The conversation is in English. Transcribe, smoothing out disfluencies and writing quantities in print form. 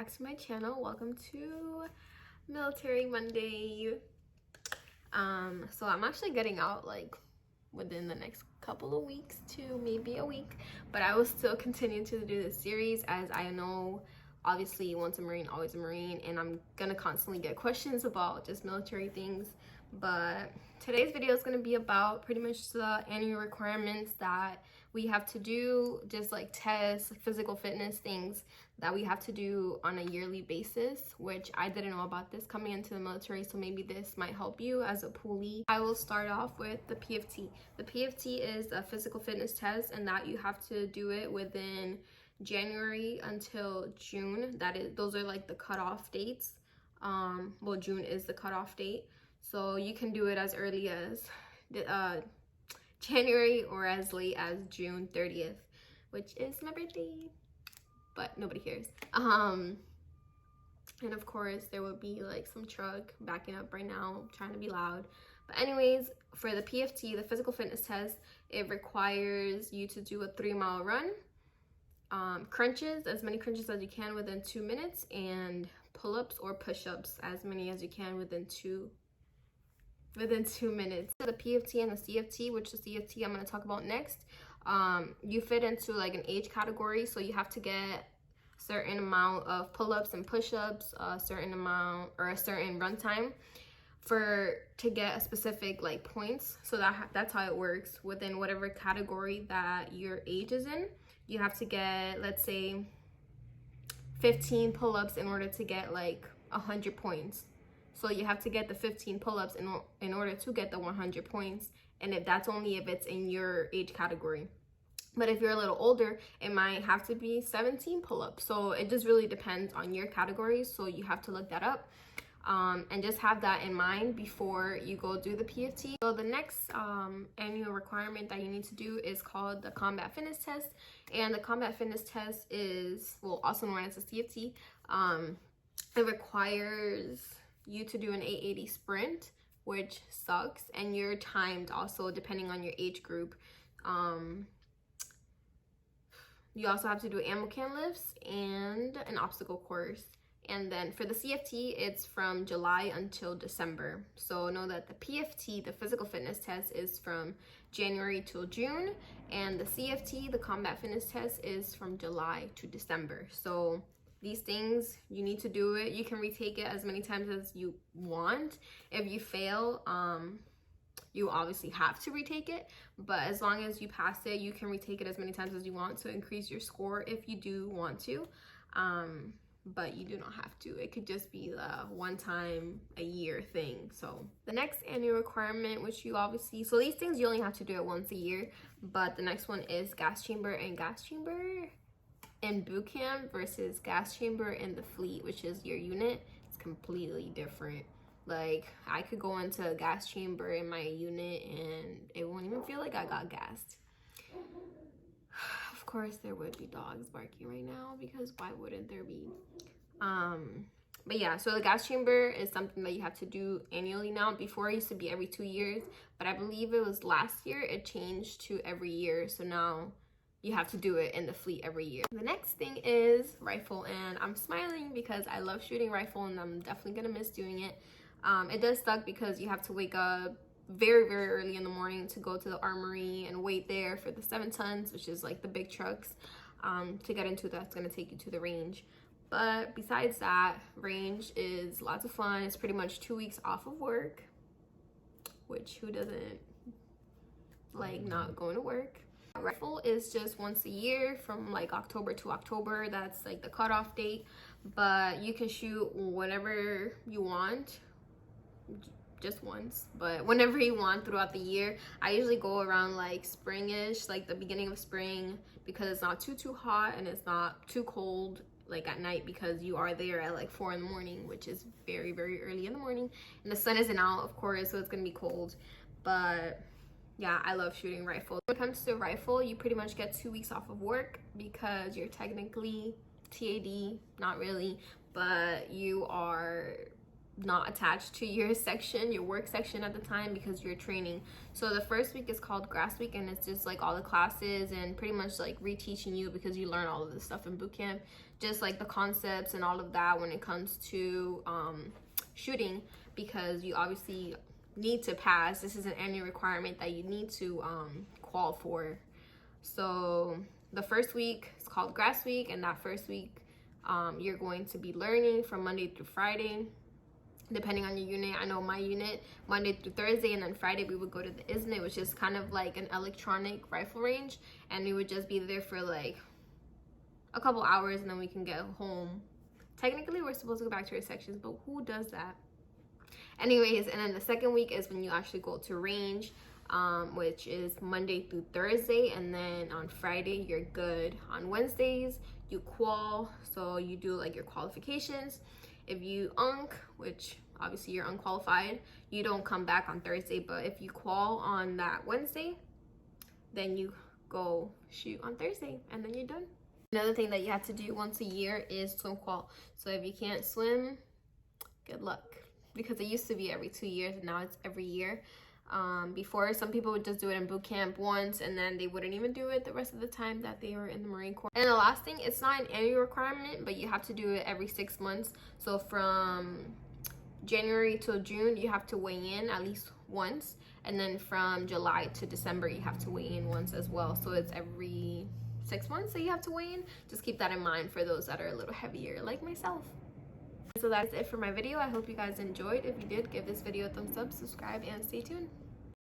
back to my channel. Welcome to Military Monday. So I'm actually getting out like within the next couple of weeks to maybe a week, but I will still continue to do this series, as I know obviously once a Marine always a Marine, and I'm gonna constantly get questions about just military things. But today's video is going to be about pretty much the annual requirements that we have to do, just like tests, physical fitness things that we have to do on a yearly basis, which I didn't know about this coming into the military, so maybe this might help you as a poolee. I will start off with the PFT. The PFT is a physical fitness test, and that you have to do it within January until June. Those are like the cutoff dates. Well, June is the cutoff date. So you can do it as early as January or as late as June 30th, which is my birthday, but nobody cares. And of course there will be like some truck backing up right now, trying to be loud. But anyways, for the PFT, the physical fitness test, it requires you to do a 3-mile run, crunches, as many crunches as you can within 2 minutes, and pull-ups or push-ups, as many as you can within 2 minutes. The PFT and the CFT, which the CFT I'm going to talk about next, you fit into like an age category, so you have to get a certain amount of pull-ups and push-ups, a certain amount or a certain run time to get a specific like points. So that's how it works. Within whatever category that your age is in, you have to get, let's say, 15 pull-ups in order to get like 100 points. So you have to get the 15 pull-ups in order to get the 100 points, and that's only if it's in your age category. But if you're a little older, it might have to be 17 pull-ups. So it just really depends on your category, so you have to look that up. And just have that in mind before you go do the PFT. So the next annual requirement that you need to do is called the combat fitness test. And the combat fitness test is, well, also known as the CFT. It requires you to do an 880 sprint, which sucks, and you're timed also depending on your age group. You also have to do ammo can lifts and an obstacle course. And then for the CFT, it's from July until December. So know that the PFT, the physical fitness test, is from January till June, and the CFT, the combat fitness test, is from July to December. So these things, you need to do it. You can retake it as many times as you want. If you fail, you obviously have to retake it, but as long as you pass it, you can retake it as many times as you want to increase your score if you do want to. But you do not have to. It could just be the one time a year thing. So the next annual requirement, which you obviously, so these things you only have to do it once a year, but the next one is gas chamber and gas chamber in boot camp versus gas chamber in the fleet, which is your unit. It's completely different. Like, I could go into a gas chamber in my unit and it won't even feel like I got gassed. Of course there would be dogs barking right now, because why wouldn't there be? But yeah, so the gas chamber is something that you have to do annually now. Before it used to be every 2 years, but I believe it was last year it changed to every year, so now you have to do it in the fleet every year. The next thing is rifle, and I'm smiling because I love shooting rifle and I'm definitely gonna miss doing it. It does suck because you have to wake up very, very early in the morning to go to the armory and wait there for the 7 tons, which is like the big trucks, to get into. That's gonna take you to the range. But besides that, range is lots of fun. It's pretty much 2 weeks off of work, which who doesn't like not going to work? Rifle is just once a year from like October to October. That's like the cutoff date, but you can shoot whatever you want, just once, but whenever you want throughout the year. I usually go around like springish, like the beginning of spring, because it's not too hot and it's not too cold like at night, because you are there at like 4 in the morning, which is very, very early in the morning, and the sun isn't out, of course, so it's gonna be cold. But yeah, I love shooting rifle. When it comes to rifle, you pretty much get 2 weeks off of work, because you're technically TAD, not really, but you are not attached to your section, your work section at the time, because you're training. So the first week is called grass week, and it's just like all the classes and pretty much like reteaching you, because you learn all of this stuff in boot camp, just like the concepts and all of that when it comes to shooting, because you obviously need to pass. This is an annual requirement that you need to qual for. So the first week is called grass week, and that first week you're going to be learning from Monday through Friday, depending on your unit. I know my unit, Monday through Thursday, and then Friday we would go to the ISNIT, which is kind of like an electronic rifle range, and we would just be there for like a couple hours, and then we can get home. Technically we're supposed to go back to our sections, but who does that? Anyways, and then the second week is when you actually go to range, which is Monday through Thursday, and then on Friday you're good. On Wednesdays you qual, so you do like your qualifications. If you which obviously you're unqualified, you don't come back on Thursday, but if you qual on that Wednesday, then you go shoot on Thursday, and then you're done. Another thing that you have to do once a year is swim qual. So if you can't swim, good luck, because it used to be every 2 years, and now it's every year. Before, some people would just do it in boot camp once, and then they wouldn't even do it the rest of the time that they were in the Marine Corps. And the last thing, it's not an annual requirement, but you have to do it every 6 months. So from January till June you have to weigh in at least once, and then from July to December you have to weigh in once as well. So it's every 6 months that you have to weigh in. Just keep that in mind for those that are a little heavier like myself. So that's it for my video. I hope you guys enjoyed. If you did, give this video a thumbs up, subscribe, and stay tuned.